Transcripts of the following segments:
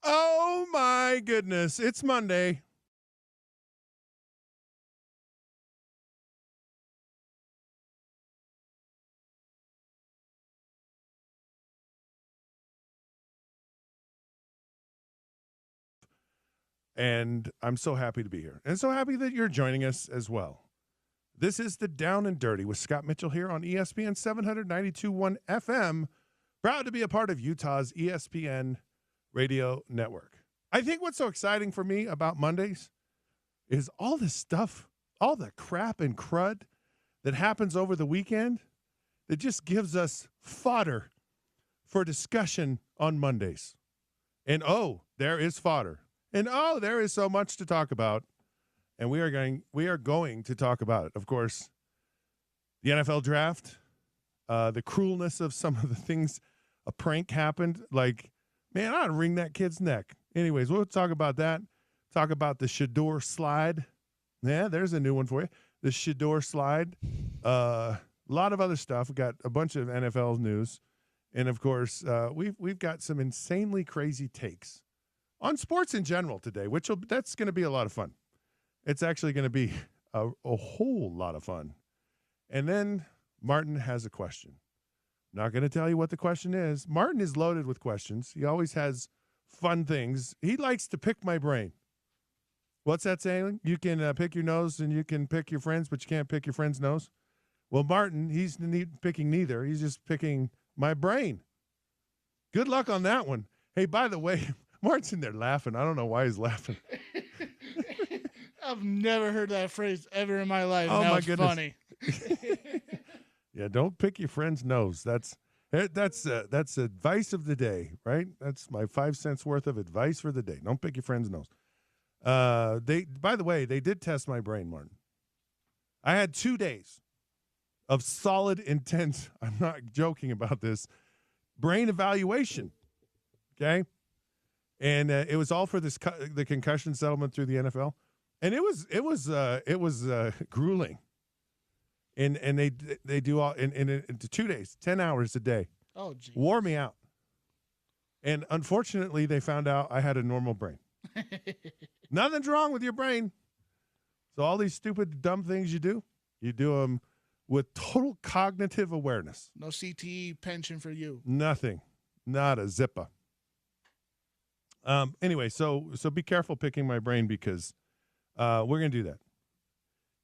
Oh, my goodness. It's Monday. And I'm so happy to be here. And so happy that you're joining us as well. This is the Down and Dirty with Scott Mitchell here on ESPN 792.1 FM. Proud to be a part of Utah's ESPN radio network. I think what's so exciting for me about Mondays is all this stuff, all the crap and crud that happens over the weekend that just gives us fodder for discussion on Mondays. And oh, there is fodder. And oh, there is so much to talk about. And we are going to talk about it. Of course, the NFL draft, the cruelness of some of the things, a prank happened. Like, man, I'd wring that kid's neck. Anyways, we'll talk about that. Talk about the Shador slide. Yeah, there's a new one for you. The Shador slide. A lot of other stuff. We got a bunch of NFL news. And, of course, we've got some insanely crazy takes on sports in general today, that's going to be a lot of fun. It's actually going to be a whole lot of fun. And then Martin has a question. Not going to tell you what the question is. Martin is loaded with questions. He always has fun things. He likes to pick my brain. What's that saying? You can pick your nose and you can pick your friends, but you can't pick your friend's nose. Well, Martin, he's picking neither. He's just picking my brain. Good luck on that one. Hey, by the way, Martin's in there laughing. I don't know why he's laughing. I've never heard that phrase ever in my life. Oh, that my was goodness. Funny. Yeah, don't pick your friend's nose. That's advice of the day, right? That's my 5 cents worth of advice for the day. Don't pick your friend's nose. By the way, they did test my brain, Martin. I had 2 days of solid, intense, I'm not joking about this, brain evaluation. Okay? And it was all for the concussion settlement through the NFL, and it was grueling. And they do all in 2 days, 10 hours a day. Oh, geez. Wore me out. And unfortunately, they found out I had a normal brain. Nothing's wrong with your brain. So all these stupid, dumb things you do them with total cognitive awareness. No CTE pension for you. Nothing. Not a zipper. Anyway, so be careful picking my brain because we're going to do that.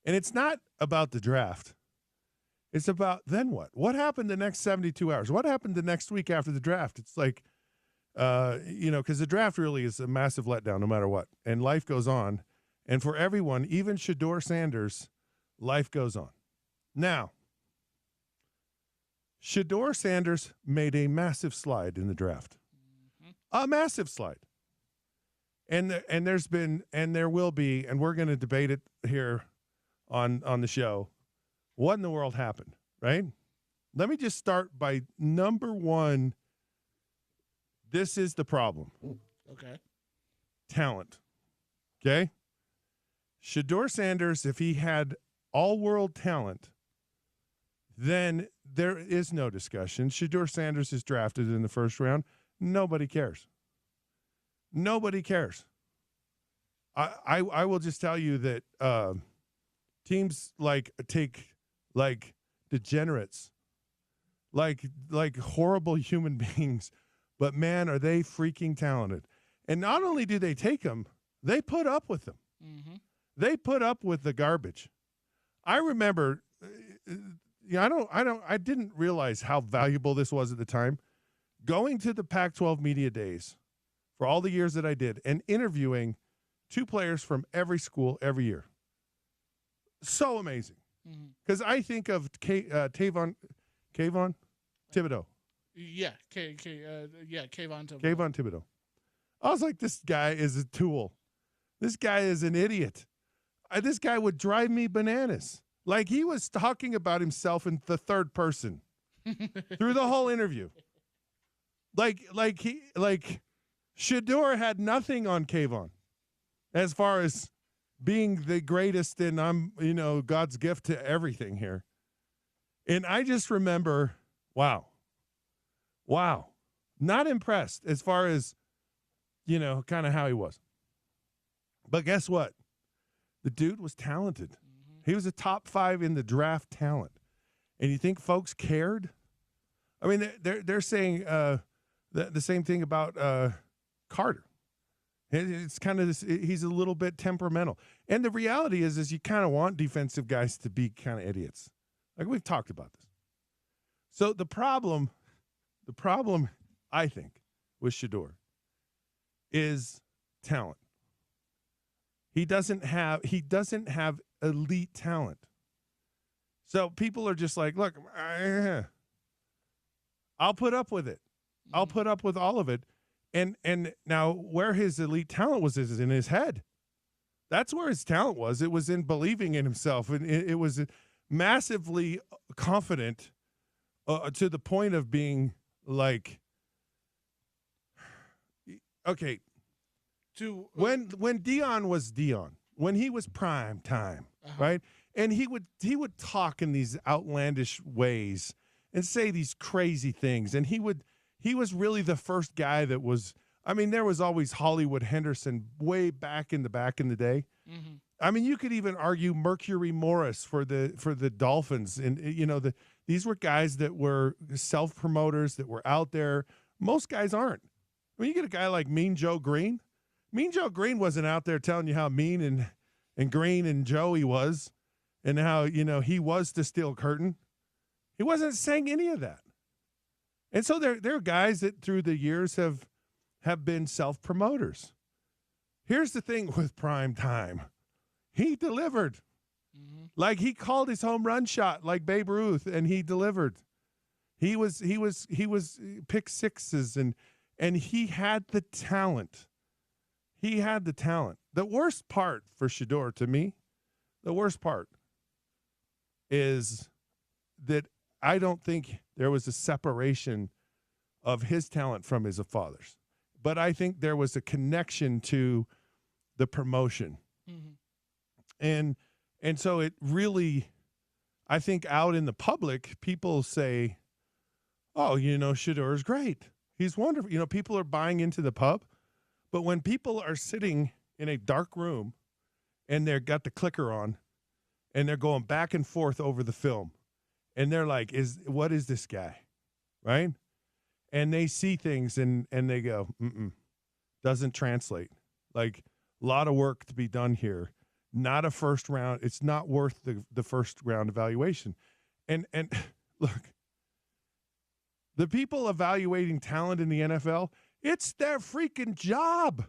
And it's not about the draft. It's about then what? What happened the next 72 hours? What happened the next week after the draft? It's like, because the draft really is a massive letdown no matter what. And life goes on. And for everyone, even Shador Sanders, life goes on. Now, Shador Sanders made a massive slide in the draft. A massive slide. And there's been, and there will be, and we're going to debate it here on the show. What in the world happened, right? Let me just start by number one. This is the problem. Okay. Talent. Okay? Shador Sanders, if he had all-world talent, then there is no discussion. Shador Sanders is drafted in the first round. Nobody cares. Nobody cares. I will just tell you that teams take degenerates, like horrible human beings, but man, are they freaking talented. And not only do they take them, they put up with them. Mm-hmm. They put up with the garbage. I remember, I didn't realize how valuable this was at the time. Going to the Pac-12 media days for all the years that I did and interviewing 2 players from every school every year. So amazing. Because I think of Kayvon Thibodeau. Yeah, Kayvon Thibodeau. Kayvon Thibodeau. I was like, this guy is a tool. This guy is an idiot. This guy would drive me bananas. Like he was talking about himself in the third person through the whole interview. Like Shador had nothing on Kayvon as far as being the greatest, and I'm, God's gift to everything here. And I just remember, wow, not impressed as far as kind of how he was. But guess what? The dude was talented. He was a top 5 in the draft talent. And you think folks cared? I mean, they're saying the same thing about Carter. It's kind of this. He's a little bit temperamental. And the reality is you kind of want defensive guys to be kind of idiots. Like we've talked about this. So the problem, I think, with Shedeur is talent. He doesn't have elite talent. So people are just like, look, I'll put up with it. I'll put up with all of it. And now where his elite talent was is in his head. That's where his talent was. It was in believing in himself. And it was massively confident to the point of being like, okay, when Deion was Deion, when he was prime time, right? And he would talk in these outlandish ways and say these crazy things. And he was really the first guy that was, I mean, there was always Hollywood Henderson way back in the day. Mm-hmm. I mean, you could even argue Mercury Morris for the Dolphins. And, these were guys that were self-promoters that were out there. Most guys aren't. I mean, you get a guy like Mean Joe Green. Mean Joe Green wasn't out there telling you how mean and green and Joe he was and how, he was the steel curtain. He wasn't saying any of that. And so there are guys that through the years have been self-promoters. Here's the thing with prime time. He delivered. Mm-hmm. Like he called his home run shot like Babe Ruth, and he delivered. He was pick sixes and he had the talent. He had the talent. The worst part for Shedeur, to me, the worst part is that I don't think there was a separation of his talent from his father's. But I think there was a connection to the promotion. Mm-hmm. And so it really, I think out in the public, people say, oh, Shedeur is great. He's wonderful. People are buying into the pub. But when people are sitting in a dark room and they've got the clicker on and they're going back and forth over the film and they're like, what is this guy? Right? And they see things and they go, doesn't translate. Like a lot of work to be done here. Not a first round. It's not worth the first round evaluation. And look, the people evaluating talent in the NFL, it's their freaking job.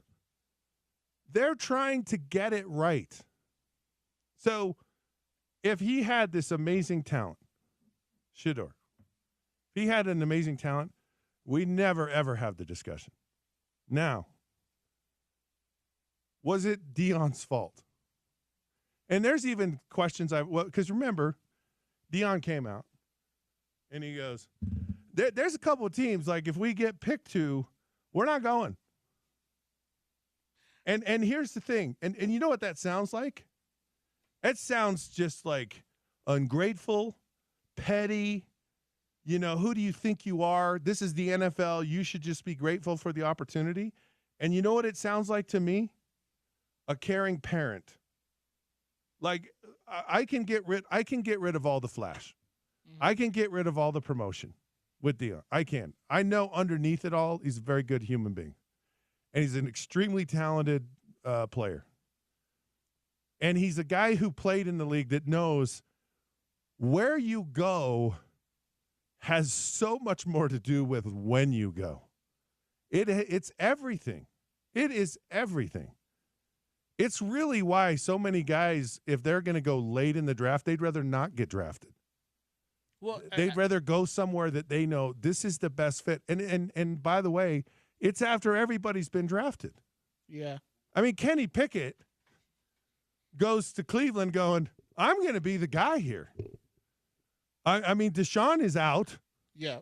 They're trying to get it right. So if he had this amazing talent, Shedeur, if he had an amazing talent, we never, ever have the discussion. Now, was it Deion's fault? And there's even questions because remember, Deion came out and he goes, there's a couple of teams, like if we get picked to, we're not going. And here's the thing. And you know what that sounds like? It sounds just like ungrateful, petty. Who do you think you are? This is the NFL. You should just be grateful for the opportunity. And you know what it sounds like to me? A caring parent. Like I can get rid of all the flash. Mm-hmm. I can get rid of all the promotion with Deion. I can. I know underneath it all, he's a very good human being. And he's an extremely talented player. And he's a guy who played in the league that knows where you go has so much more to do with when you go. It's everything. It is everything. It's really why so many guys, if they're going to go late in the draft, they'd rather not get drafted. Well, they'd rather go somewhere that they know this is the best fit. And by the way, it's after everybody's been drafted. Yeah. I mean, Kenny Pickett goes to Cleveland going, I'm going to be the guy here. I mean, Deshaun is out. Yeah.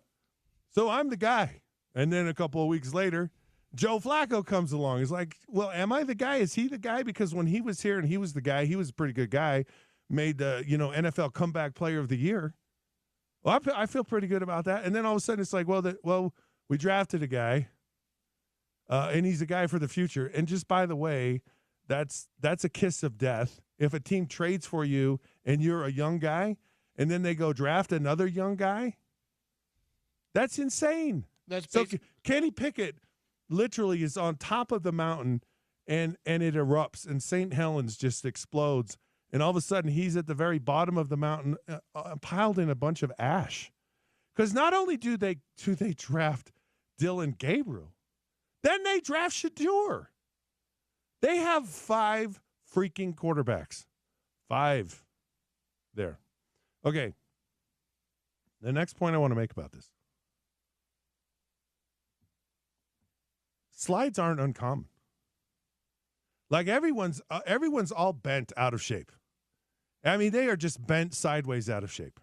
So I'm the guy. And then a couple of weeks later, Joe Flacco comes along. He's like, well, am I the guy? Is he the guy? Because when he was here and he was the guy, he was a pretty good guy, made the, NFL comeback player of the year. Well, I feel pretty good about that. And then all of a sudden it's like, well, we drafted a guy. and he's a guy for the future. And just by the way, that's a kiss of death. If a team trades for you and you're a young guy, and then they go draft another young guy, that's insane. So Kenny Pickett literally is on top of the mountain, and it erupts, and St. Helens just explodes, and all of a sudden he's at the very bottom of the mountain, piled in a bunch of ash. Because not only do they draft Dylan Gabriel, then they draft Shedeur. They have 5 freaking quarterbacks. 5 there. Okay. The next point I want to make about this. Slides aren't uncommon. Like everyone's all bent out of shape. I mean, they are just bent sideways out of shape.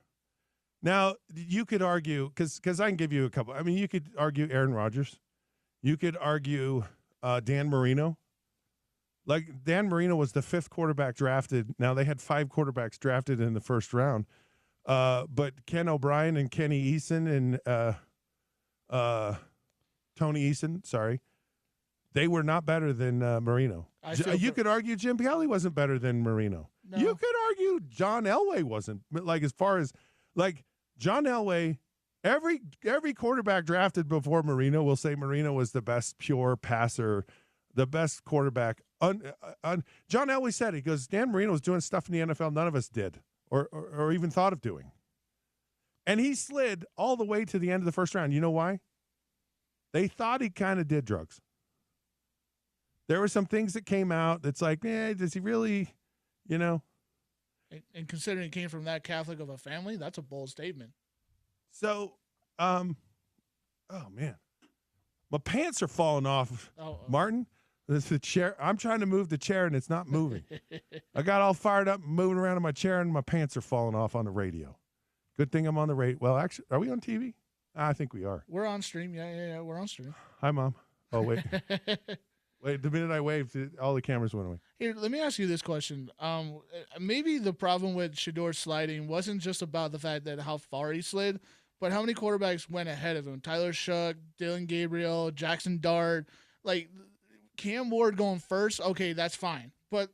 Now, you could argue, because I can give you a couple. I mean, you could argue Aaron Rodgers. You could argue Dan Marino. Like, Dan Marino was the 5th quarterback drafted. Now, they had 5 quarterbacks drafted in the first round. But Ken O'Brien and Kenny Eason and Tony Eason, sorry, they were not better than Marino. You could argue Jim Kelly wasn't better than Marino. No. You could argue John Elway wasn't. Like, as far as, like, John Elway, every quarterback drafted before Marino will say Marino was the best pure passer, the best quarterback. John Elway said, he goes, Dan Marino was doing stuff in the NFL none of us did or even thought of doing. And he slid all the way to the end of the first round. You know why? They thought he kind of did drugs. There were some things that came out that's like, does he really, you know? And considering it came from that Catholic of a family, that's a bold statement. So, oh, man. My pants are falling off, Martin. This is the chair. I'm trying to move the chair, and it's not moving. I got all fired up, moving around in my chair, and my pants are falling off on the radio. Good thing I'm on the radio. Well, actually, are we on TV? I think we are. We're on stream. Yeah, we're on stream. Hi, Mom. Oh, wait. Wait, the minute I waved, all the cameras went away. Here, let me ask you this question. Maybe the problem with Shedeur sliding wasn't just about the fact that how far he slid, but how many quarterbacks went ahead of him. Tyler Shough, Dylan Gabriel, Jackson Dart. Like, Cam Ward going first, okay, that's fine. But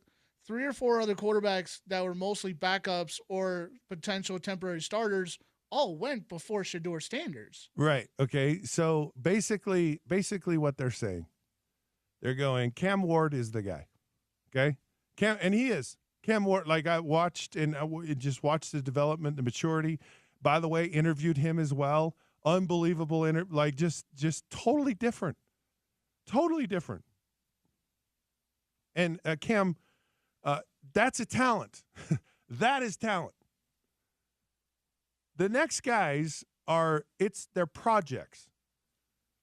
3 or 4 other quarterbacks that were mostly backups or potential temporary starters all went before Shedeur standards. Right. Okay. So basically what they're saying, they're going, Cam Ward is the guy. Okay. And he is. Cam Ward, like I watched and just watched the development, the maturity. By the way, interviewed him as well. Unbelievable. Like just totally different. Totally different. And Cam, that's a talent. That is talent. The next guys they're projects.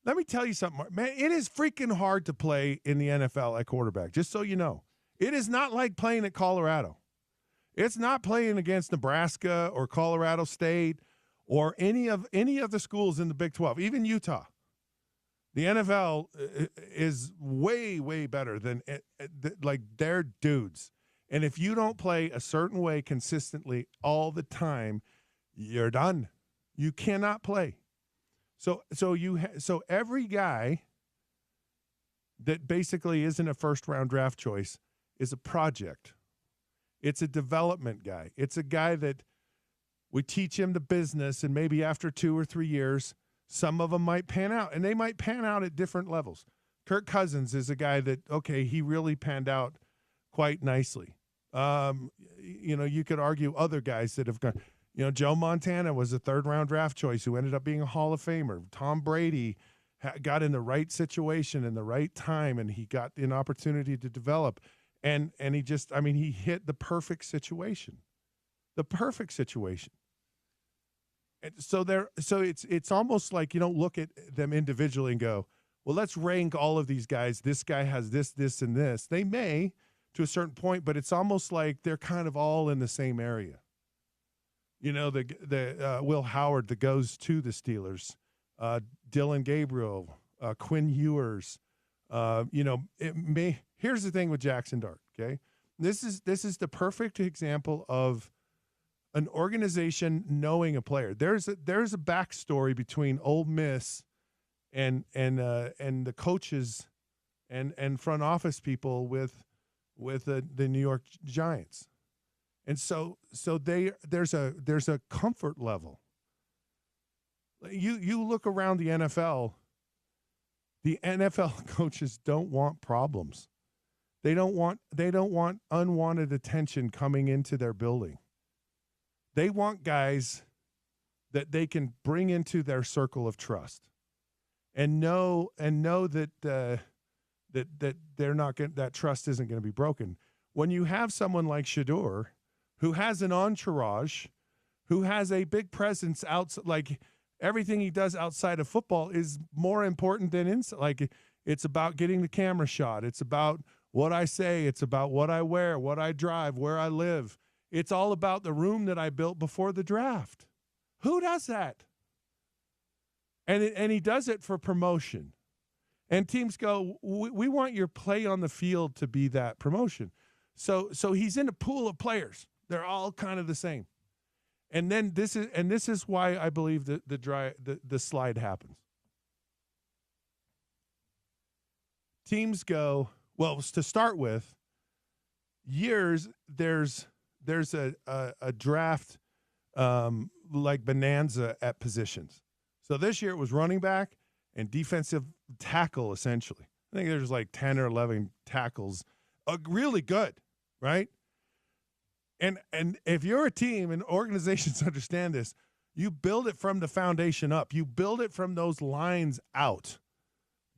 Let me tell you something, man. It is freaking hard to play in the NFL at quarterback, just so you know. It is not like playing at Colorado. It's not playing against Nebraska or Colorado State or any of the schools in the Big 12, even Utah. The NFL is way, way better than like they're dudes. And if you don't play a certain way consistently all the time, you're done. You cannot play. So every guy that basically isn't a first-round draft choice is a project. It's a development guy. It's a guy that we teach him the business, and maybe after 2 or 3 years, some of them might pan out, and they might pan out at different levels. Kirk Cousins is a guy that, okay, he really panned out quite nicely. You could argue other guys that have gone. Joe Montana was a 3rd-round draft choice who ended up being a Hall of Famer. Tom Brady got in the right situation in the right time, and he got an opportunity to develop. And he hit the perfect situation. The perfect situation. And so it's almost like you don't look at them individually and go, well, let's rank all of these guys. This guy has this, this, and this. They may to a certain point, but it's almost like they're kind of all in the same area. The Will Howard that goes to the Steelers, Dylan Gabriel, Quinn Ewers. Here's the thing with Jackson Dart. Okay, this is the perfect example of an organization knowing a player. There's a backstory between Ole Miss and the coaches and front office people with the New York Giants. And so there's a comfort level. You look around the NFL coaches don't want problems. They don't want unwanted attention coming into their building. They want guys that they can bring into their circle of trust and know that that they're not going, that trust isn't going to be broken. When you have someone like Shedeur, who has an entourage, who has a big presence outside, like everything he does outside of football is more important than inside. Like it's about getting the camera shot. It's about what I say. It's about what I wear, what I drive, where I live. It's all about the room that I built before the draft. Who does that? And he does it for promotion. And teams go, we want your play on the field to be that promotion. So he's in a pool of players. They're all kind of the same. And then this is why I believe the slide happens. Teams go, well, to start with, there's a draft like bonanza at positions. So this year it was running back and defensive tackle, essentially. I think there's like 10 or 11 tackles, really good, right? And if you're a team and organizations understand this, you build it from the foundation up. You build it from those lines out.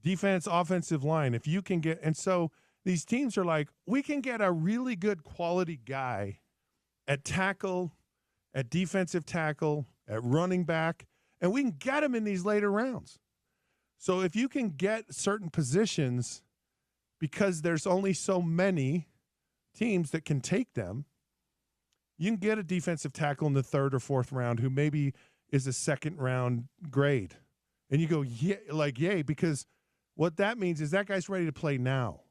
Defense, offensive line. If you can get, and so these teams are like, we can get a really good quality guy at tackle, at defensive tackle, at running back, and we can get him in these later rounds. So if you can get certain positions, because there's only so many teams that can take them, you can get a defensive tackle in the third or fourth round who maybe is a second round grade. And you go, yeah, like, yay, because what that means is that guy's ready to play now.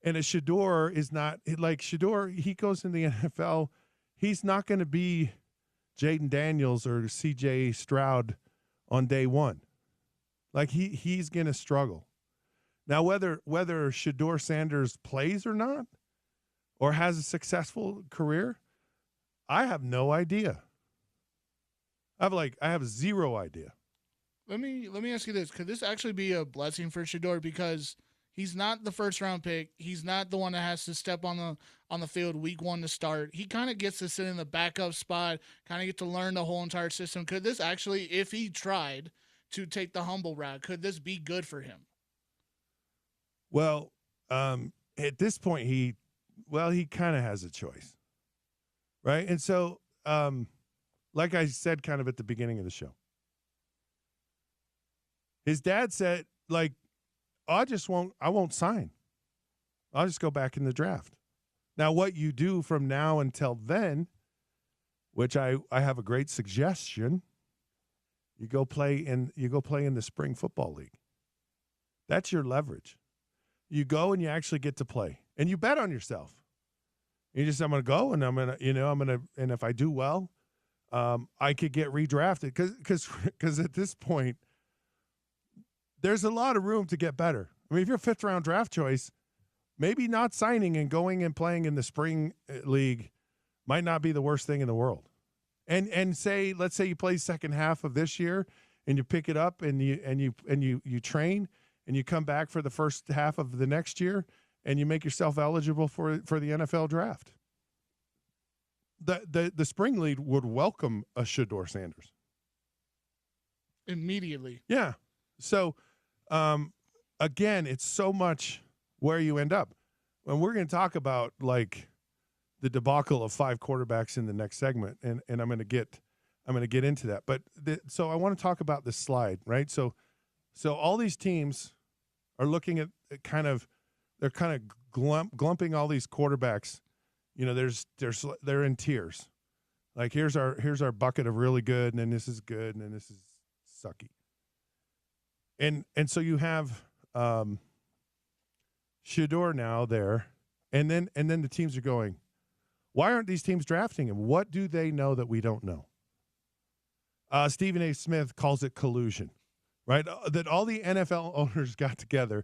And a Shedeur is not, like Shedeur, he goes in the NFL, he's not going to be Jaden Daniels or C.J. Stroud on day one. Like he's going to struggle. Now, whether Shedeur Sanders plays or not, or has a successful career, I have no idea. I have zero idea. Let me ask you this: could this actually be a blessing for Shedeur, because he's not the first round pick, he's not the one that has to step on the field week one to start. He kind of gets to sit in the backup spot, kind of get to learn the whole entire system. Could this actually, if he tried to take the humble route, could this be good for him? Well, at this point, he kind of has a choice, right? And so, like I said, kind of at the beginning of the show, his dad said, like, I won't sign. I'll just go back in the draft. Now, what you do from now until then, which I have a great suggestion, you go play in the spring football league. That's your leverage. You go and you actually get to play, and you bet on yourself. I'm going to go, and and if I do well, I could get redrafted because at this point, there's a lot of room to get better. I mean, if you're a fifth round draft choice, maybe not signing and going and playing in the spring league might not be the worst thing in the world. And let's say you play second half of this year and you pick it up and you train and you come back for the first half of the next year and you make yourself eligible for the NFL draft. The spring league would welcome a Shedeur Sanders immediately. Yeah. So, again, it's so much where you end up. And we're going to talk about like the debacle of 5 quarterbacks in the next segment, and I'm going to get into that. But so I want to talk about this slide, right? So all these teams are looking at they're kind of glumping all these quarterbacks. You know, they're in tiers. Like here's our bucket of really good, and then this is good, and then this is sucky. And so you have Shedeur now there, and then the teams are going, why aren't these teams drafting him? What do they know that we don't know? Stephen A. Smith calls it collusion, right? That all the NFL owners got together,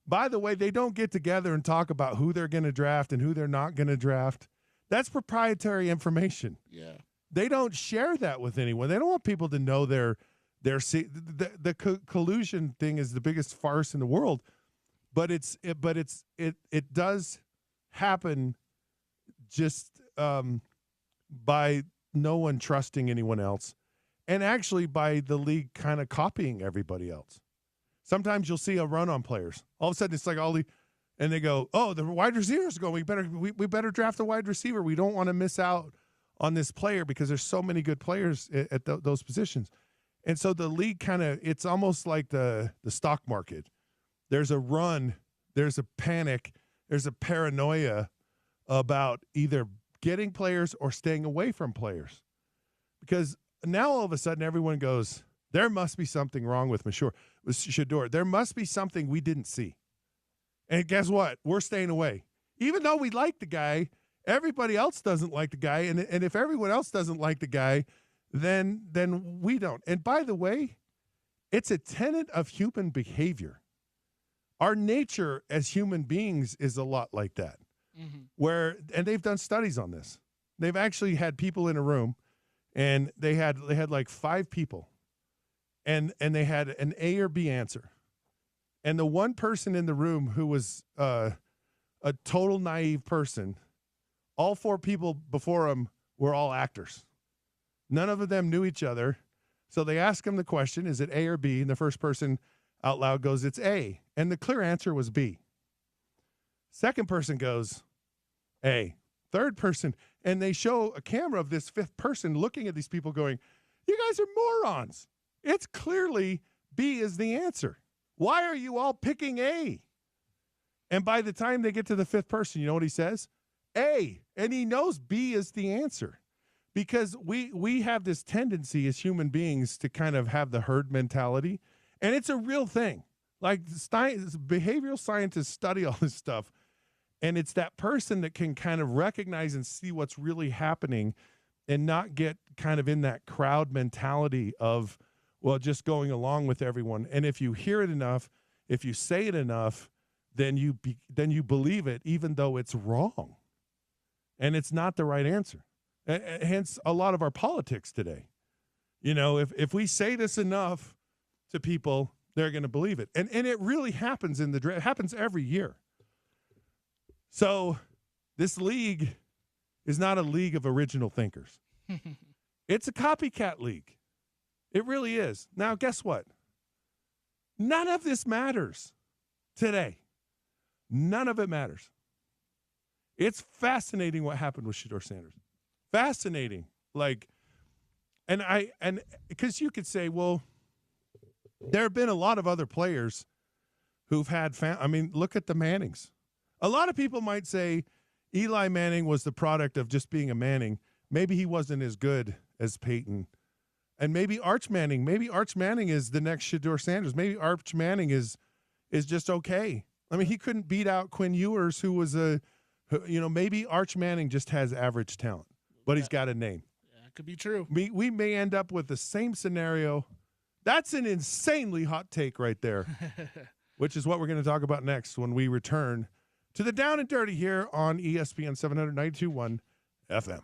By the way, they don't get together and talk about who they're going to draft and who they're not going to draft. That's proprietary information. Yeah. They don't share that with anyone. They don't want people to know the collusion thing is the biggest farce in the world. But it does happen just by no one trusting anyone else, and actually by the league kind of copying everybody else. Sometimes you'll see a run on players. All of a sudden, it's like and they go, "Oh, the wide receiver's going. We better draft a wide receiver. We don't want to miss out on this player because there's so many good players at those positions." And so the league it's almost like the stock market. There's a run, there's a panic, there's a paranoia about either getting players or staying away from players. Because now all of a sudden everyone goes, there must be something wrong with Shedeur. There must be something we didn't see. And guess what? We're staying away. Even though we like the guy, everybody else doesn't like the guy. And if everyone else doesn't like the guy, then we don't. And by the way, it's a tenet of human behavior. Our nature as human beings is a lot like that. Mm-hmm. And they've done studies on this. They've actually had people in a room, and they had like 5 people, and they had an A or B answer. And the one person in the room who was a total naive person, all 4 people before him were all actors. None of them knew each other. So they asked him the question, is it A or B? And the first person out loud goes, it's A. And the clear answer was B. Second person goes, A. Third person, and they show a camera of this 5th person looking at these people going, you guys are morons. It's clearly B is the answer. Why are you all picking A? And by the time they get to the 5th person, you know what he says? A. And he knows B is the answer. Because we have this tendency as human beings to kind of have the herd mentality. And it's a real thing. Like behavioral scientists study all this stuff. And it's that person that can kind of recognize and see what's really happening and not get kind of in that crowd mentality of, well, just going along with everyone. And if you hear it enough, if you say it enough, then you believe it, even though it's wrong. And it's not the right answer. Hence a lot of our politics today. You know, if we say this enough to people, they're going to believe it. And it really happens in the draft. It happens every year. So this league is not a league of original thinkers. It's a copycat league. It really is. Now, guess what? None of this matters today. None of it matters. It's fascinating what happened with Shedeur Sanders. Fascinating. And because you could say, well, there have been a lot of other players who've had look at the Mannings. A lot of people might say Eli Manning was the product of just being a Manning. Maybe he wasn't as good as Peyton. And maybe Arch Manning is the next Shedeur Sanders. Maybe Arch Manning is just okay. I mean, he couldn't beat out Quinn Ewers, who was maybe Arch Manning just has average talent, but he's got a name. Yeah, it could be true. We may end up with the same scenario. That's an insanely hot take right there, which is what we're going to talk about next when we return to the Down and Dirty here on ESPN 792.1 FM.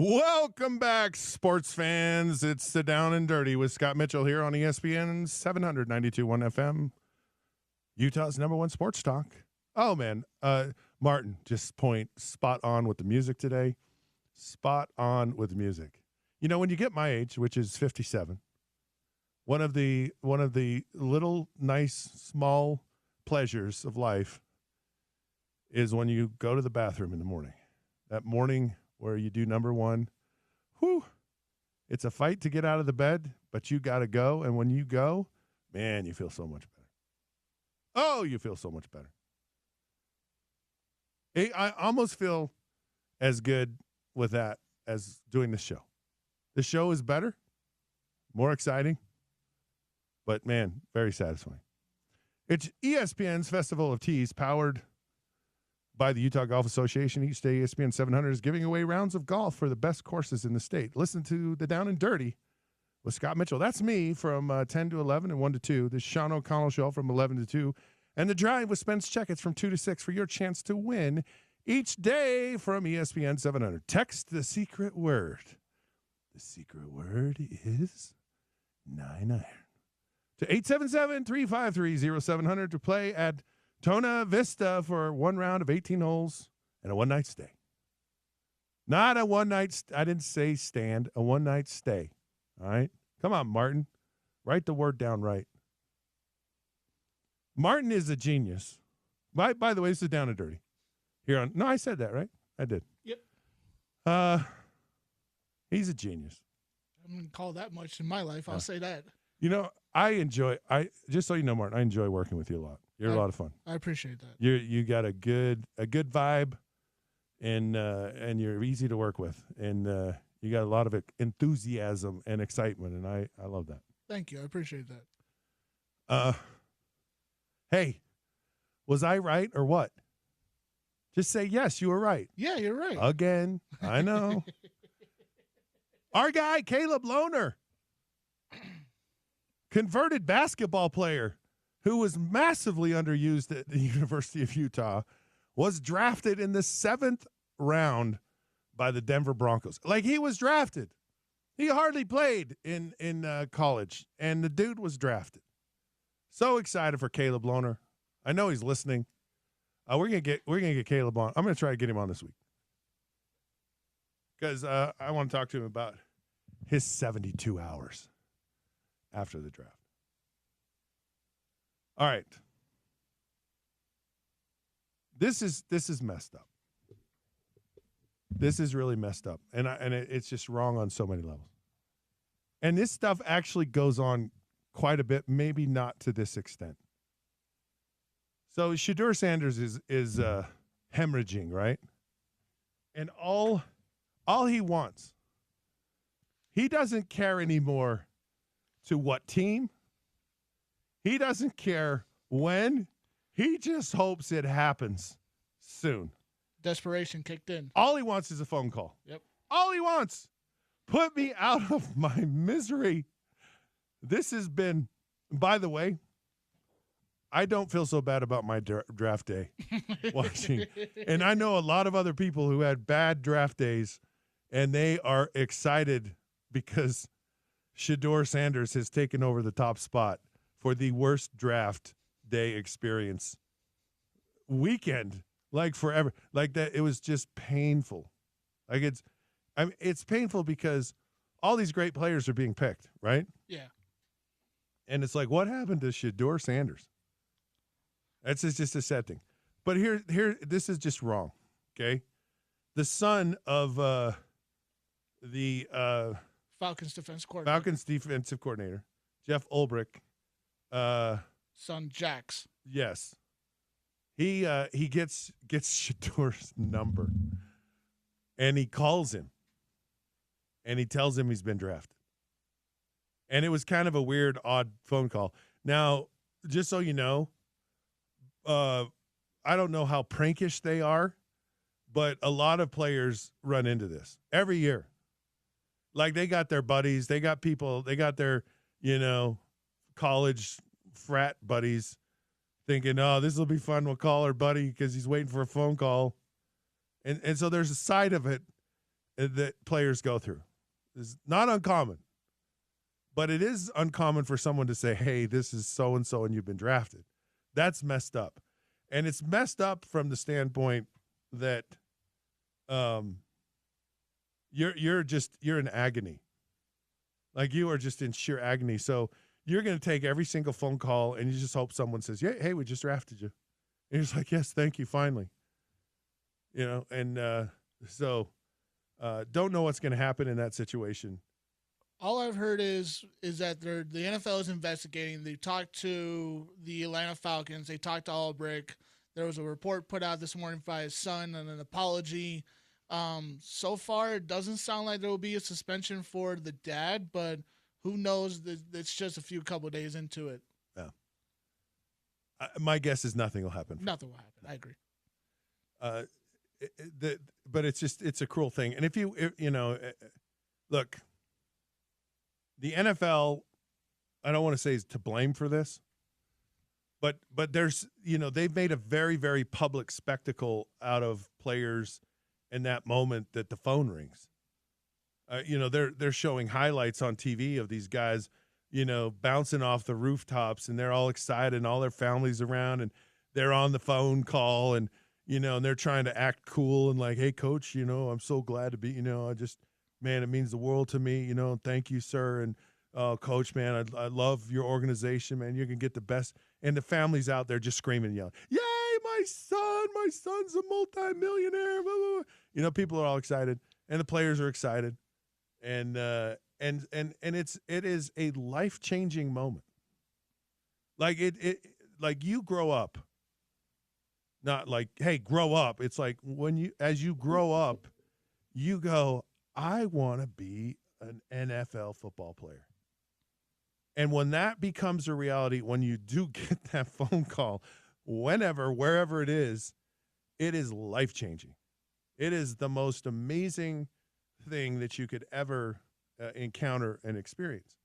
Welcome back, sports fans. It's the Down and Dirty with Scott Mitchell here on ESPN 792.1 FM, Utah's #1 sports talk. Oh, man. Martin, just spot on with the music today. Spot on with the music. You know, when you get my age, which is 57, one of the little nice small pleasures of life is when you go to the bathroom in the morning. That morning where you do number one, whew, it's a fight to get out of the bed, but you got to go. And when you go, man, you feel so much better. Oh, you feel so much better. I almost feel as good with that as doing this show. The show is better, more exciting, but, man, very satisfying. It's ESPN's Festival of Tees, powered by the Utah Golf Association. Each day, ESPN 700 is giving away rounds of golf for the best courses in the state. Listen to the Down and Dirty with Scott Mitchell. That's me from 10 to 11 and 1 to 2. The Sean O'Connell Show from 11 to 2. And The Drive with Spence Checketts from 2 to 6 for your chance to win each day from ESPN 700. Text the secret word. The secret word is 9-iron. To 877-353-0700 to play at Tona Vista for one round of 18 holes and a one-night stay. Not a one-night I didn't say stand, a one-night stay. All right? Come on, Martin. Write the word down right. Martin is a genius. By the way, this is Down and Dirty. No, I said that, right? I did. Yep. He's a genius. I haven't called that much in my life. I'll say that. You know, just so you know, Martin, I enjoy working with you a lot. You're a lot of fun. I appreciate that. You got a good vibe, and you're easy to work with, and you got a lot of enthusiasm and excitement, and I love that. Thank you. I appreciate that. Hey, was I right or what? Just say yes, you were right. Yeah, you're right. Again, I know. Our guy, Caleb Lohner, converted basketball player who was massively underused at the University of Utah, was drafted in the 7th round by the Denver Broncos. Like, he was drafted. He hardly played in college, and the dude was drafted. So excited for Caleb Lohner. I know he's listening. We're gonna get Caleb on. I'm gonna try to get him on this week because I want to talk to him about his 72 hours after the draft. All right. This is messed up. This is really messed up, and it's just wrong on so many levels. And this stuff actually goes on quite a bit, maybe not to this extent. So Shedeur Sanders is hemorrhaging, right? And all he wants, he doesn't care anymore to what team. He doesn't care when. He just hopes it happens soon. Desperation kicked in. All he wants is a phone call. Yep. All he wants. Put me out of my misery. This has been, by the way, I don't feel so bad about my draft day watching. And I know a lot of other people who had bad draft days, and they are excited because Shedeur Sanders has taken over the top spot for the worst draft day experience weekend, like forever. Like that, it was just painful. Like it's painful because all these great players are being picked, right? Yeah. And it's like, what happened to Shedeur Sanders? That's just a sad thing. But here, this is just wrong. Okay, the son of the Falcons defensive coordinator, Jeff Ulbrich. Son Jax. Yes, he gets Shedeur's number, and he calls him, and he tells him he's been drafted. And it was kind of a weird, odd phone call. Now, just so you know, I don't know how prankish they are, but a lot of players run into this every year. Like, they got their buddies, they got people, they got their, college frat buddies thinking, oh, this will be fun. We'll call our buddy because he's waiting for a phone call. And so there's a side of it that players go through. It's not uncommon, but it is uncommon for someone to say, hey, this is so-and-so and you've been drafted. That's messed up. And it's messed up from the standpoint that you're in agony. Like, you are just in sheer agony. So you're going to take every single phone call and you just hope someone says, yeah, hey, we just drafted you. And you're just like, yes, thank you, finally. You know, and so don't know what's going to happen in that situation. All I've heard is that the NFL is investigating. They talked to the Atlanta Falcons. They talked to Albrecht. There was a report put out this morning by his son and an apology. So far, it doesn't sound like there will be a suspension for the dad, but who knows? It's just a couple of days into it. Yeah. My guess is nothing will happen. Nothing will happen. I agree. But it's a cruel thing. And if look, the NFL, I don't want to say is to blame for this, but there's, they've made a very, very public spectacle out of players in that moment that the phone rings. They're showing highlights on TV of these guys, bouncing off the rooftops, and they're all excited and all their families around, and they're on the phone call, and and they're trying to act cool and like, hey, coach, I'm so glad to be, man, it means the world to me, thank you, sir. And coach, man, I love your organization, man. You can get the best. And the family's out there just screaming and yelling, yay, my son's a multimillionaire. Blah, blah, blah. People are all excited, and the players are excited. And it is a life-changing moment. Like like you grow up. Not like, hey, grow up. It's like as you grow up, you go, I want to be an NFL football player. And when that becomes a reality, when you do get that phone call, wherever it is life-changing. It is the most amazing thing that you could ever encounter and experience.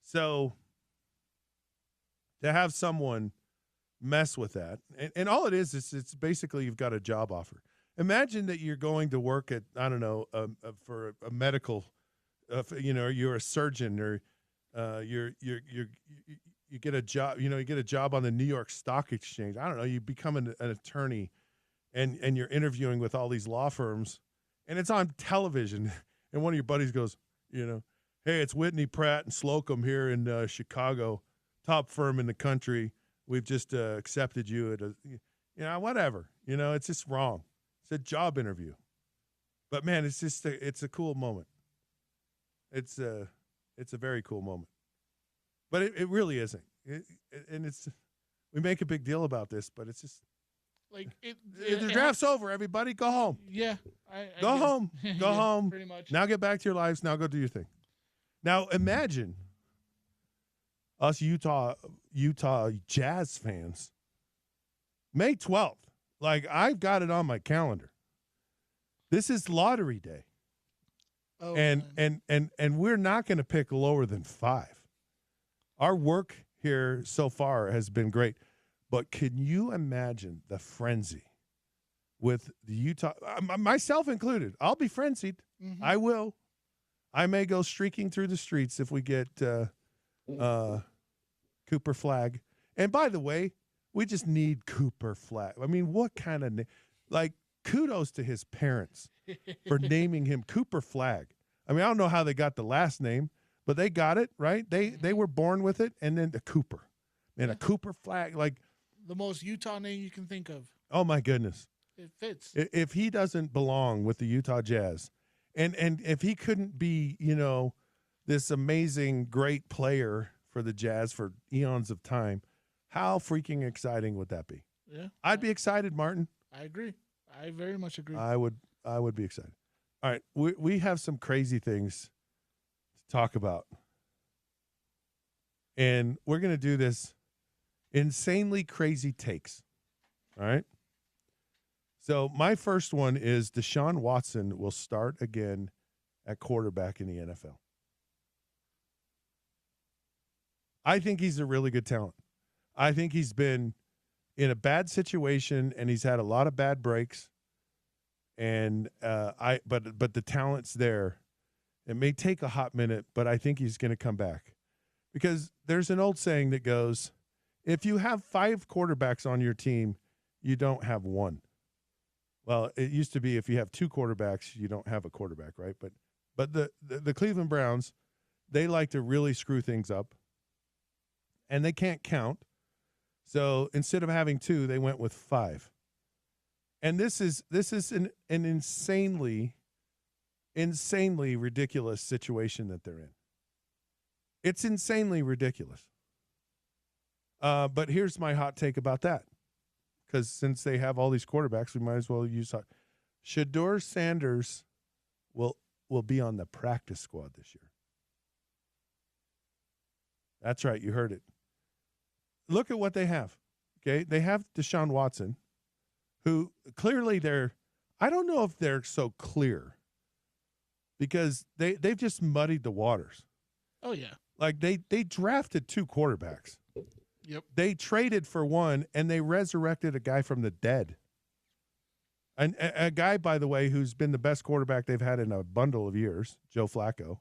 So to have someone mess with that, and all it is it's basically you've got a job offer. Imagine that you're going to work at, I don't know, for a medical, you're a surgeon, or you get a job, you get a job on the New York Stock Exchange. I don't know, you become an attorney, and you're interviewing with all these law firms, and it's on television, and one of your buddies goes, hey, it's Whitney Pratt and Slocum here in Chicago, top firm in the country. We've just accepted you at whatever. It's just wrong. It's a job interview. But, man, it's just it's a cool moment. It's a very cool moment. But it really isn't. We make a big deal about this, but it's just. Like the draft's over, everybody. Go home. Yeah. Go home. Go home. Pretty much. Now get back to your lives. Now go do your thing. Now imagine us Utah Jazz fans, May 12th. Like, I've got it on my calendar. This is lottery day. Oh, and we're not going to pick lower than 5. Our work here so far has been great. But can you imagine the frenzy with the Utah, myself included? I'll be frenzied. Mm-hmm. I will. I may go streaking through the streets if we get Cooper Flagg. And by the way, we just need Cooper Flagg. I mean, what kind of kudos to his parents for naming him Cooper Flagg. I mean, I don't know how they got the last name, but they got it, right? They were born with it, and then the Cooper. And a Cooper Flagg, like the most Utah name you can think of. Oh my goodness. It fits. If he doesn't belong with the Utah Jazz, and if he couldn't be, this amazing, great player for the Jazz for eons of time, how freaking exciting would that be? Yeah. I'd be excited, Martin. I agree. I very much agree. I would be excited. All right, we have some crazy things to talk about. And we're going to do this insanely crazy takes. All right? So my first one is Deshaun Watson will start again at quarterback in the NFL. I think he's a really good talent. I think he's been in a bad situation, and he's had a lot of bad breaks. And but the talent's there. It may take a hot minute, but I think he's going to come back. Because there's an old saying that goes, if you have 5 quarterbacks on your team, you don't have one. Well, it used to be if you have 2 quarterbacks, you don't have a quarterback, right? But the Cleveland Browns, they like to really screw things up, and they can't count. So instead of having 2, they went with 5. And this is an insanely ridiculous situation that they're in. It's insanely ridiculous. But here's my hot take about that. Because since they have all these quarterbacks, we might as well use Shedeur Sanders will be on the practice squad this year. That's right, you heard it. Look at what they have. Okay, they have Deshaun Watson, who clearly I don't know if they're so clear because they've just muddied the waters. Oh yeah. Like they drafted 2 quarterbacks. Yep. They traded for one, and they resurrected a guy from the dead. And a guy, by the way, who's been the best quarterback they've had in a bundle of years, Joe Flacco.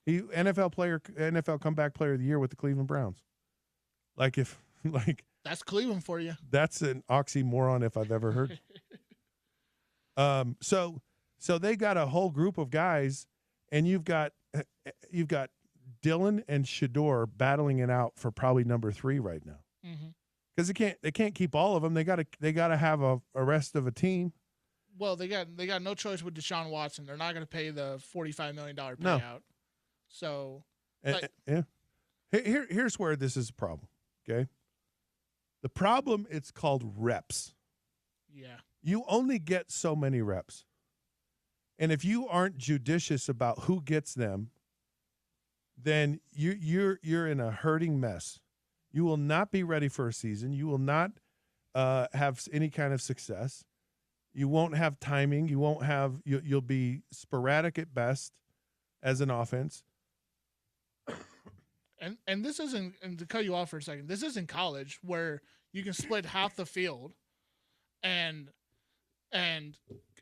He NFL comeback player of the year with the Cleveland Browns. That's Cleveland for you. That's an oxymoron if I've ever heard. So they got a whole group of guys, and you've got Dylan and Shedeur battling it out for probably number 3 right now. Because they can't keep all of them. They gotta have a rest of a team. Well, they got no choice with Deshaun Watson. They're not going to pay the $45 million payout. No. So yeah. Here's where this is a problem. Okay, the problem, it's called reps. Yeah, you only get so many reps, and if you aren't judicious about who gets them, then you're in a hurting mess. You will not be ready for a season. You will not have any kind of success. You won't have timing. You won't have. You'll be sporadic at best as an offense. And this isn't. And to cut you off for a second, this isn't college where you can split half the field, and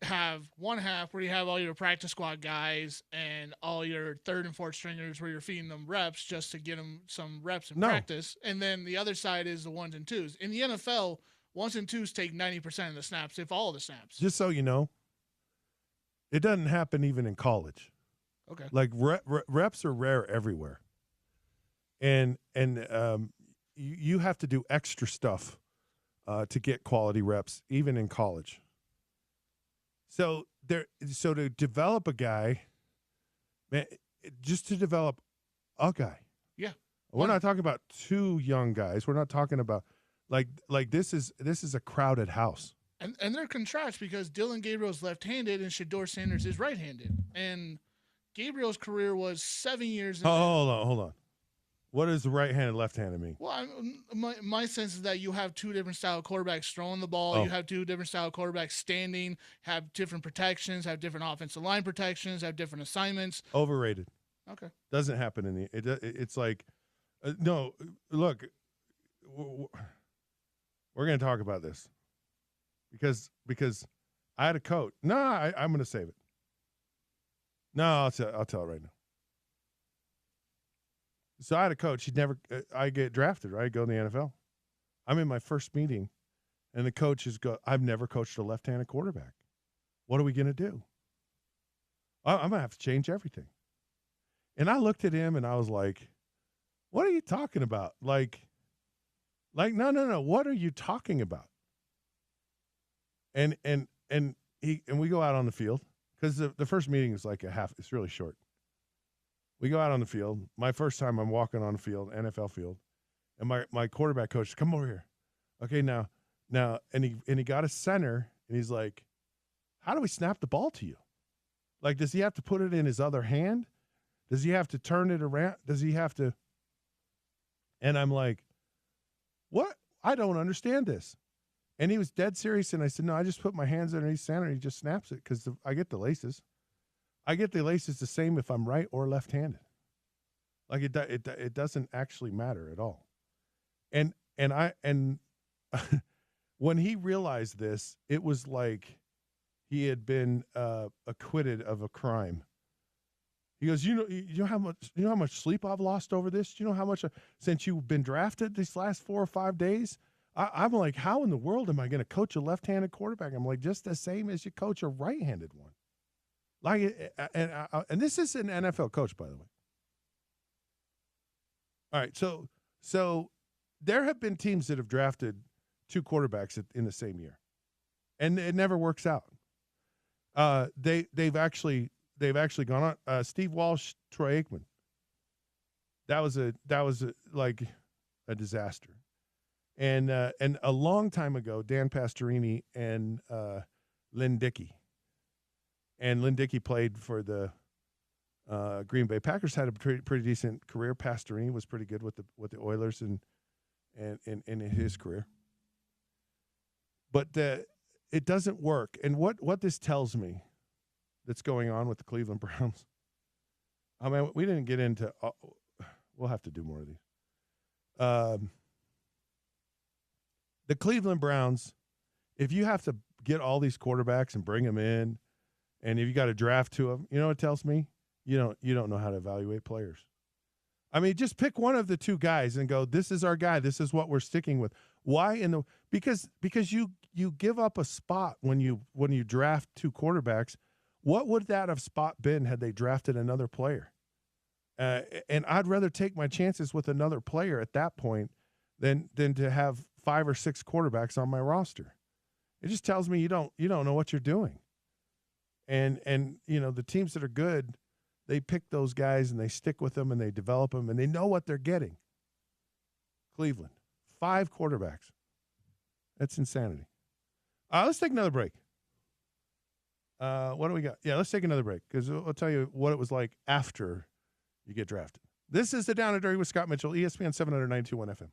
have one half where you have all your practice squad guys and all your 3rd and 4th stringers where you're feeding them reps just to get them some reps in practice. And then the other side is the 1s and 2s. In the NFL, 1s and 2s take 90% of the snaps, if all of the snaps. Just so you know, it doesn't happen even in college. Okay. Like reps are rare everywhere. And you have to do extra stuff to get quality reps, even in college. So to develop a guy, man, just to develop a guy. Yeah. We're not talking about 2 young guys. We're not talking about like this is a crowded house. And they're contrast because Dylan Gabriel's left-handed and Shedeur Sanders is right-handed. And Gabriel's career was 7 years. Hold on. What does right-handed, left-handed mean? Well, my sense is that you have 2 different style quarterbacks throwing the ball. You have 2 different style quarterbacks standing, have different protections, have different offensive line protections, have different assignments. Overrated. Okay. Doesn't happen in it's like, no, look, we're going to talk about this because I had a coach. No, I'm going to save it. No, I'll tell it right now. So I had a coach. I get drafted, right? I go in the NFL. I'm in my first meeting, and the coach I've never coached a left-handed quarterback. What are we going to do? I'm going to have to change everything. And I looked at him, and I was like, what are you talking about? Like, no. What are you talking about? And we go out on the field because the first meeting is like it's really short. We go out on the field. My first time I'm walking on the field, NFL field, and my quarterback coach, come over here. Okay, now, and he got a center, and he's like, how do we snap the ball to you? Like, does he have to put it in his other hand? Does he have to turn it around? Does he have to? And I'm like, what? I don't understand this. And he was dead serious, and I said, no, I just put my hands underneath center, and he just snaps it because I get the laces. I get the laces the same if I'm right or left-handed. Like it doesn't actually matter at all. And when he realized this, it was like he had been acquitted of a crime. He goes, you know how much sleep I've lost over this. Do you know how much since you've been drafted these last 4 or 5 days? I'm like, how in the world am I going to coach a left-handed quarterback? I'm like, just the same as you coach a right-handed one. Like, and this is an NFL coach, by the way. All right, so there have been teams that have drafted 2 quarterbacks in the same year, and it never works out. They've actually gone on. Steve Walsh, Troy Aikman. That was like a disaster. And a long time ago, Dan Pastorini and Lynn Dickey. And Lynn Dickey played for the Green Bay Packers. Had a pretty decent career. Pastorini was pretty good with the Oilers and in his career. But it doesn't work. And what this tells me that's going on with the Cleveland Browns. I mean, we didn't get into. We'll have to do more of these. The Cleveland Browns, if you have to get all these quarterbacks and bring them in, and if you got to draft 2 of them, you know what it tells me? You don't know how to evaluate players. I mean, just pick one of the 2 guys and go, this is our guy. This is what we're sticking with. Why because you give up a spot when you draft 2 quarterbacks. What would that have spot been had they drafted another player? And I'd rather take my chances with another player at that point than to have 5 or 6 quarterbacks on my roster. It just tells me you don't know what you're doing. And the teams that are good, they pick those guys and they stick with them and they develop them and they know what they're getting. Cleveland, 5 quarterbacks. That's insanity. Let's take another break. What do we got? Yeah, let's take another break because I'll tell you what it was like after you get drafted. This is the Down and Dirty with Scott Mitchell, ESPN 792.1 FM.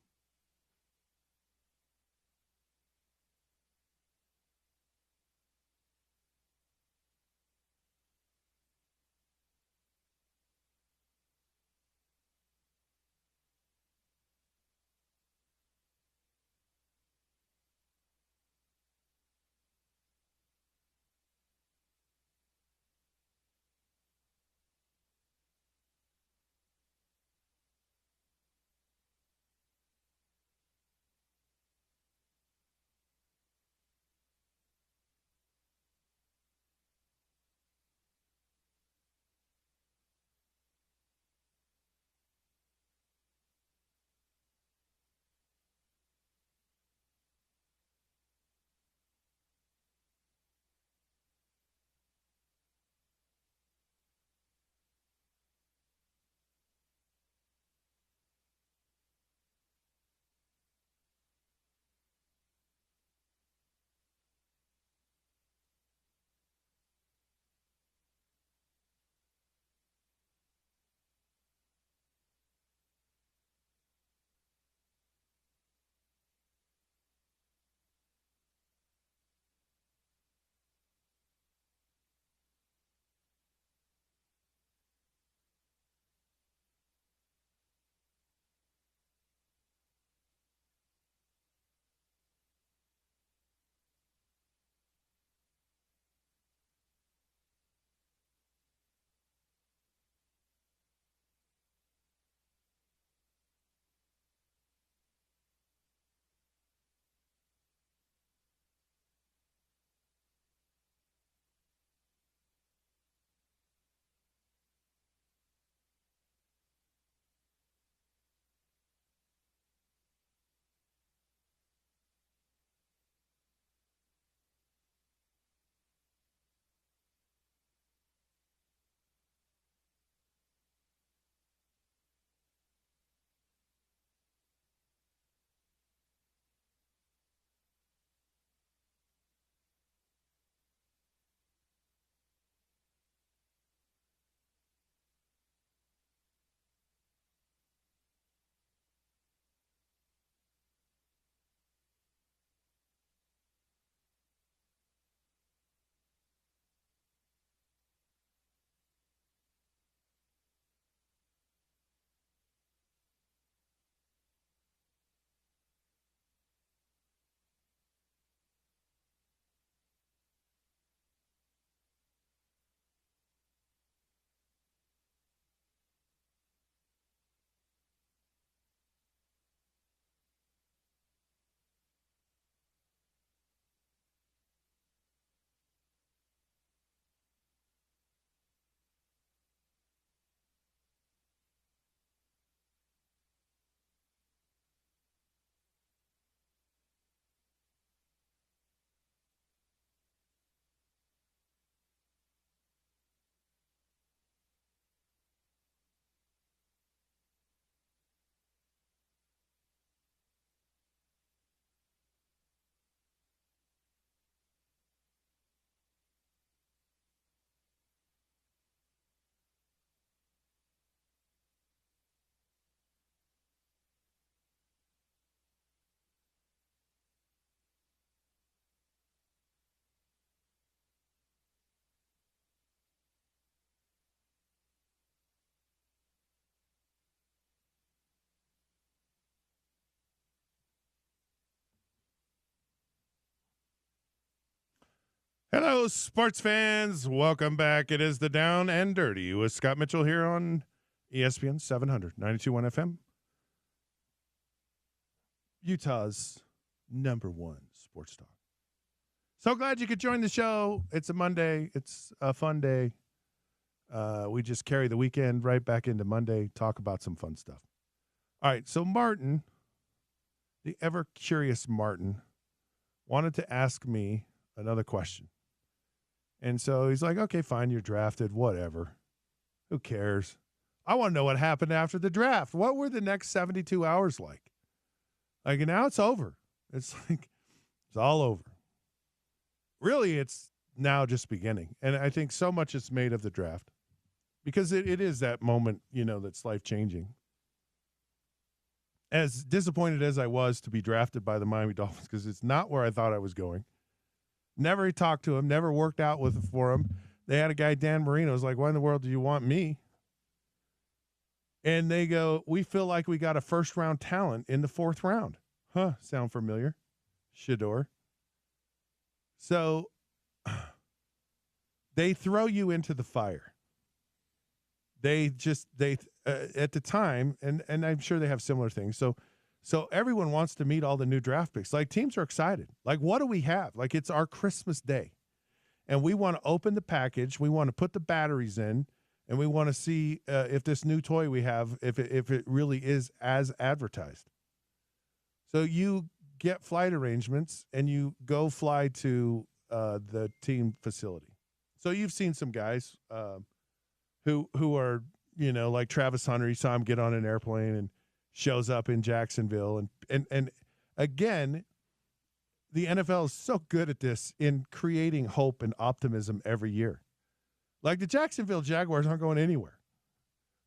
Hello, sports fans. Welcome back. It is the Down and Dirty with Scott Mitchell here on ESPN 700, 92.1 FM. Utah's #1 sports talk. So glad you could join the show. It's a Monday. It's a fun day. We just carry the weekend right back into Monday, talk about some fun stuff. All right, so Martin, the ever-curious Martin, wanted to ask me another question. And so he's like, okay, fine, you're drafted, whatever. Who cares? I want to know what happened after the draft. What were the next 72 hours like? Like, now it's over. It's like, it's all over. Really, it's now just beginning. And I think so much is made of the draft because it is that moment, that's life-changing. As disappointed as I was to be drafted by the Miami Dolphins, because it's not where I thought I was going. Never talked to him, never worked out for him. They had a guy, Dan Marino, was like, why in the world do you want me? And they go, we feel like we got a first-round talent in the 4th round. Huh, sound familiar? Shedeur. So they throw you into the fire. They at the time, and I'm sure they have similar things. So everyone wants to meet all the new draft picks. Like, teams are excited. Like, what do we have? Like, it's our Christmas day. And we want to open the package. We want to put the batteries in. And we want to see if this new toy we have, if it really is as advertised. So you get flight arrangements, and you go fly to the team facility. So you've seen some guys who are, like Travis Hunter. You saw him get on an airplane and shows up in Jacksonville. And again, the NFL is so good at this in creating hope and optimism every year. Like, the Jacksonville Jaguars aren't going anywhere.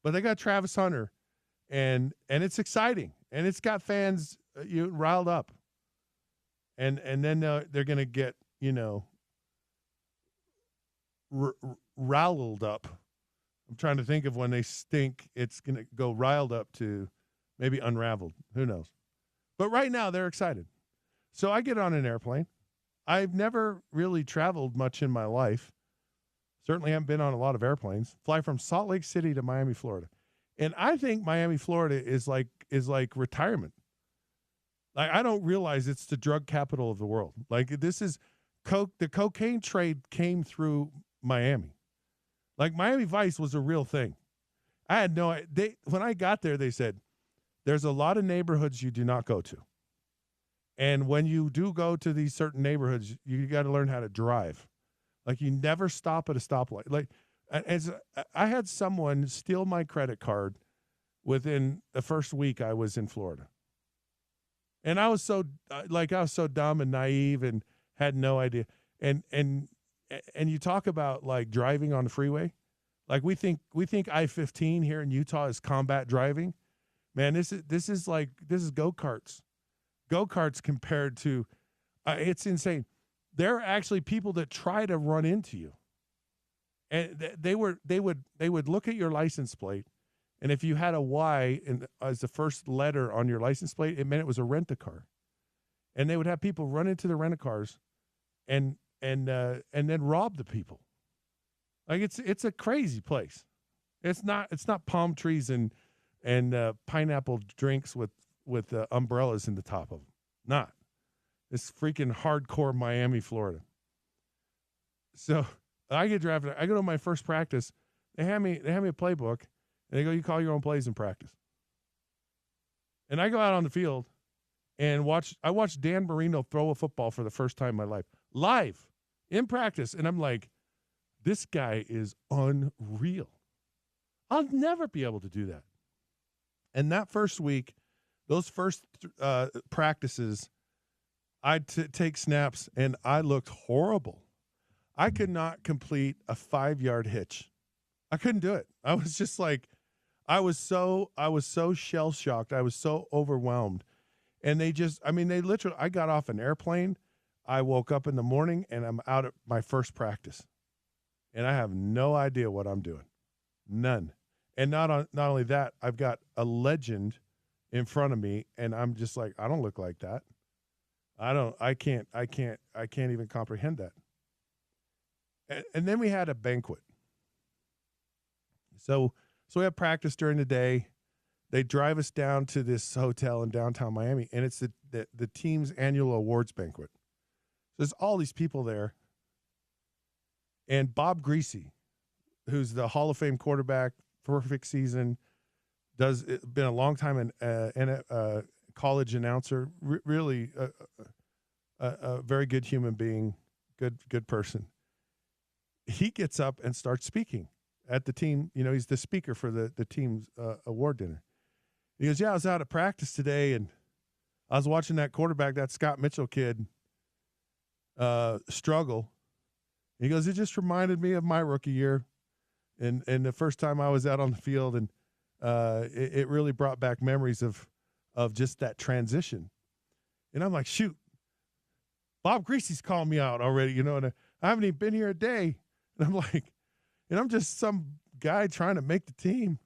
But they got Travis Hunter, and it's exciting. And it's got fans riled up. And then they're going to get, riled up. I'm trying to think of when they stink, it's going to go riled up to maybe unraveled. Who knows? But right now, they're excited. So I get on an airplane. I've never really traveled much in my life. Certainly haven't been on a lot of airplanes. Fly from Salt Lake City to Miami, Florida. And I think Miami, Florida is like retirement. Like, I don't realize it's the drug capital of the world. Like, this is the cocaine trade came through Miami. Like, Miami Vice was a real thing. I had no idea. When I got there, they said, there's a lot of neighborhoods you do not go to. And when you do go to these certain neighborhoods, you got to learn how to drive. Like, you never stop at a stoplight. Like, I had someone steal my credit card within the first week I was in Florida. And I was so dumb and naive and had no idea. And you talk about, like, driving on the freeway. Like, we think I-15 here in Utah is combat driving. Man, this is go-karts. Go-karts compared to it's insane. There are actually people that try to run into you. And they would look at your license plate, and if you had a Y as the first letter on your license plate, it meant it was a rent-a-car. And they would have people run into the rent-a-cars and then rob the people. Like, it's a crazy place. It's not palm trees and pineapple drinks with umbrellas in the top of them. Not. It's freaking hardcore Miami, Florida. So I get drafted. I go to my first practice. They hand me a playbook, and they go, you call your own plays in practice. And I go out on the field and I watched Dan Marino throw a football for the first time in my life. Live, in practice. And I'm like, this guy is unreal. I'll never be able to do that. And that first week, those first practices, I'd take snaps, and I looked horrible. I could not complete a 5-yard hitch. I couldn't do it. I was just like, I was so shell-shocked. I was so overwhelmed. And they literally, I got off an airplane. I woke up in the morning, and I'm out at my first practice. And I have no idea what I'm doing. None. And not only that, I've got a legend in front of me, and I'm just like, I don't look like that. I can't even comprehend that. And then we had a banquet. So we have practice during the day. They drive us down to this hotel in downtown Miami, and it's the team's annual awards banquet. There's all these people there. And Bob Greasy, who's the Hall of Fame quarterback, perfect season, been a long time in college announcer, really a very good human being, good person. He gets up and starts speaking at the team. You know, he's the speaker for the team's award dinner. He goes, yeah, I was out at practice today, and I was watching that quarterback, that Scott Mitchell kid, struggle. He goes, it just reminded me of my rookie year and the first time I was out on the field, and it really brought back memories of just that transition. And I'm like, shoot, Bob Greasy's calling me out already, you know, and I haven't even been here a day. And I'm like, and I'm just some guy trying to make the team.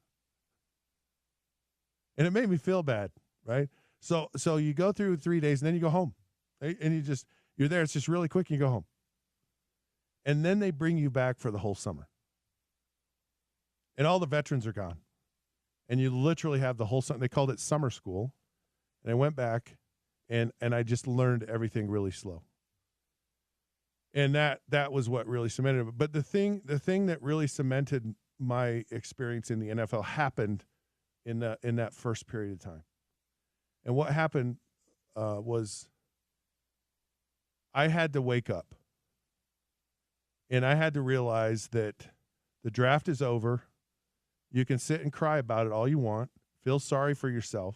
And it made me feel bad, right? So you go through 3 days, and then you go home. And you're there. It's just really quick, and you go home. And then they bring you back for the whole summer. And all the veterans are gone. And you literally have the whole summer. They called it summer school. And I went back, and I just learned everything really slow. And that was what really cemented it. But the thing that really cemented my experience in the NFL happened in that first period of time. And what happened was I had to wake up. And I had to realize that the draft is over. You can sit and cry about it all you want, feel sorry for yourself,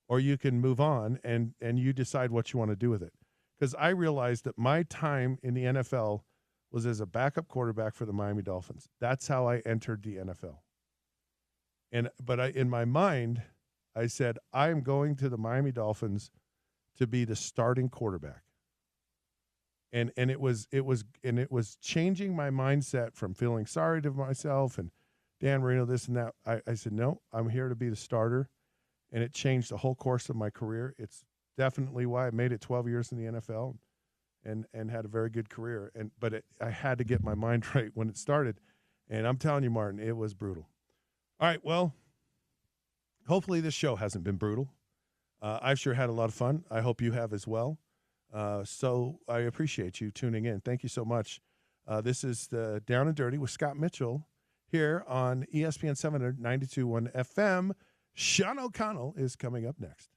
or you can move on and you decide what you want to do with it. Because I realized that my time in the NFL was as a backup quarterback for the Miami Dolphins. That's how I entered the NFL. But in my mind, I said, I am going to the Miami Dolphins to be the starting quarterback. And it was changing my mindset from feeling sorry to myself and Dan Marino, this and that. I said, no, I'm here to be the starter. And it changed the whole course of my career. It's definitely why I made it 12 years in the NFL and had a very good career. But I had to get my mind right when it started. And I'm telling you, Martin, it was brutal. All right, well, hopefully this show hasn't been brutal. I've sure had a lot of fun. I hope you have as well. So I appreciate you tuning in. Thank you so much. This is the Down and Dirty with Scott Mitchell here on ESPN 792.1 FM. Sean O'Connell is coming up next.